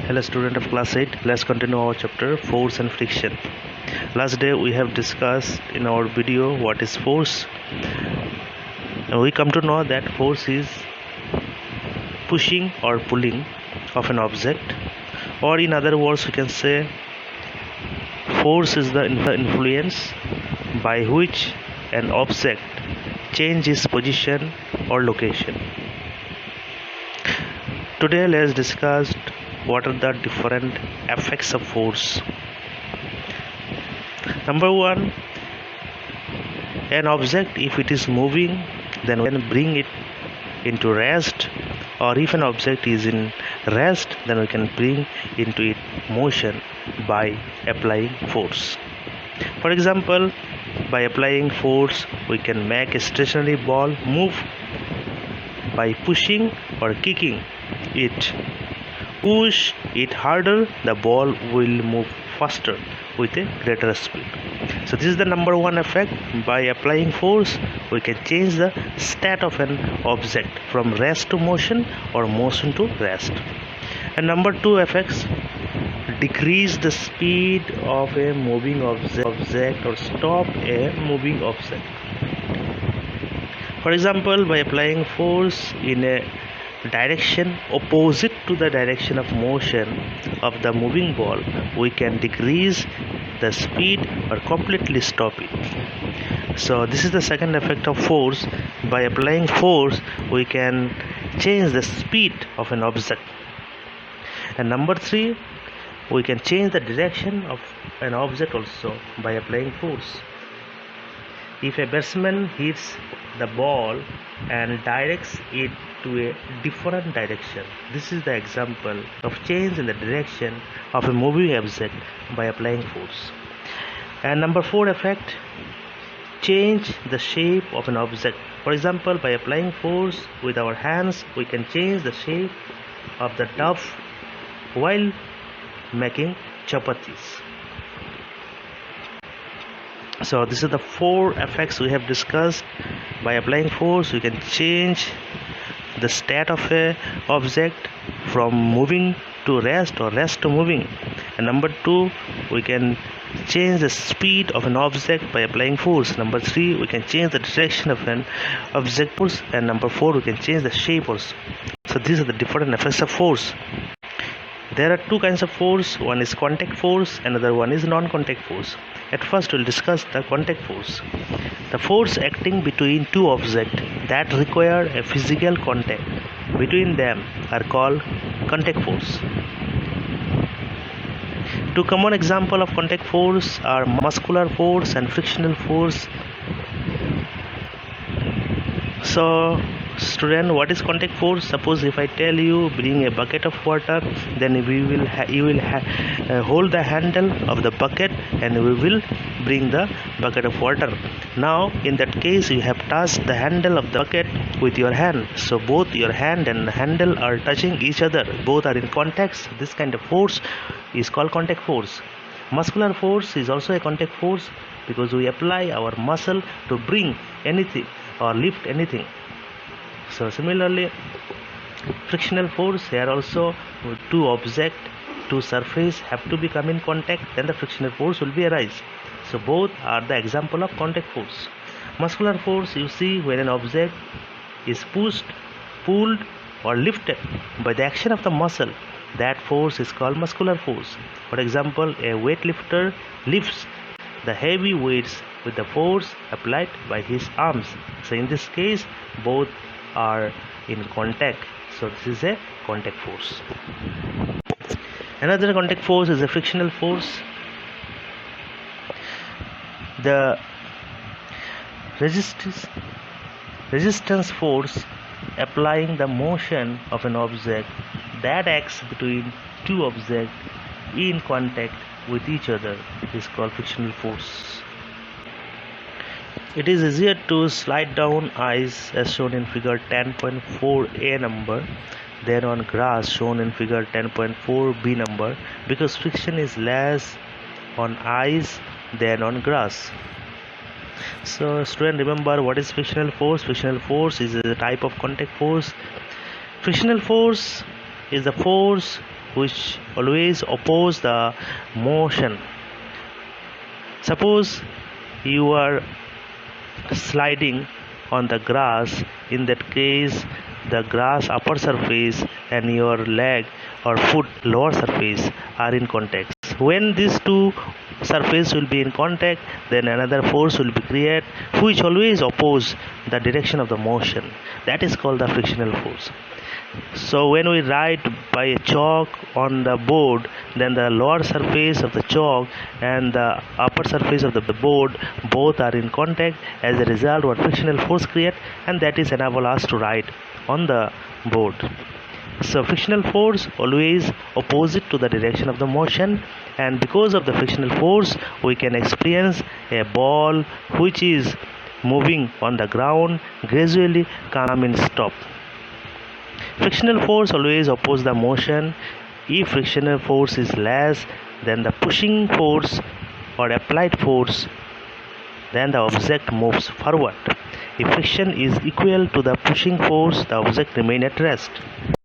Hello student of class 8, let's continue our chapter force and friction. Last day we have discussed in our video what is force. We come to know that force is pushing or pulling of an object, or in other words we can say force is the influence by which an object changes position or location. Today let's discuss what are the different effects of force. Number one, an object, if it is moving, then we can bring it into rest, or if an object is in rest, then we can bring into it motion by applying force. For example, by applying force we can make a stationary ball move. By pushing or kicking it, push it harder, the ball will move faster with a greater speed. So this is the number one effect. By applying force we can change the state of an object from rest to motion or motion to rest. And number two effects, decrease the speed of a moving object or stop a moving object. For example, by applying force in a direction opposite to the direction of motion of the moving ball, we can decrease the speed or completely stop it. So this is the second effect of force. By applying force we can change the speed of an object. And number three, we can change the direction of an object also by applying force. If a batsman hits the ball and directs it to a different direction, this is the example of change in the direction of a moving object by applying force. And number four effect, change the shape of an object. For example, by applying force with our hands we can change the shape of the dough while making chapatis. So this is the four effects we have discussed. By applying force we can change the state of a object from moving to rest or rest to moving. And number two, we can change the speed of an object by applying force. Number three, we can change the direction of an object force. And number four, we can change the shape also. So these are the different effects of force. There are two kinds of force. One is contact force, another one is non-contact force. At first we'll discuss the contact force. The force acting between two objects that require a physical contact between them are called contact force. Two common examples of contact force are muscular force and frictional force. So student, what is contact force? Suppose if I tell you bring a bucket of water, then you will hold the handle of the bucket and we will bring the bucket of water. Now in that case you have touched the handle of the bucket with your hand, so both your hand and handle are touching each other, both are in contact. This kind of force is called contact force. Muscular force is also a contact force because we apply our muscle to bring anything or lift anything. So similarly, frictional force, here also two object, two surface have to become in contact, then the frictional force will be arise. So both are the example of contact force. Muscular force, you see when an object is pushed, pulled or lifted by the action of the muscle, that force is called muscular force. For example, a weightlifter lifts the heavy weights with the force applied by his arms. So in this case both are in contact, so this is a contact force. Another contact force is a frictional force. The resistance force applying the motion of an object that acts between two objects in contact with each other is called frictional force. It is easier to slide down ice as shown in figure 10.4a number than on grass shown in figure 10.4b number, because friction is less on ice than on grass. So student, remember what is frictional force. Frictional force is a type of contact force. Frictional force is the force which always oppose the motion. Suppose you are sliding on the grass. In that case, the grass upper surface and your leg or foot lower surface are in contact. When these two surface will be in contact, then another force will be created which always oppose the direction of the motion. That is called the frictional force. So when we write by a chalk on the board, then the lower surface of the chalk and the upper surface of the board both are in contact. As a result, what frictional force create, and that is enable us to write on the board. So frictional force always opposite to the direction of the motion, and because of the frictional force we can experience a ball which is moving on the ground gradually come in stop. Frictional force always oppose the motion. If frictional force is less than the pushing force or applied force, then the object moves forward. If friction is equal to the pushing force, the object remains at rest.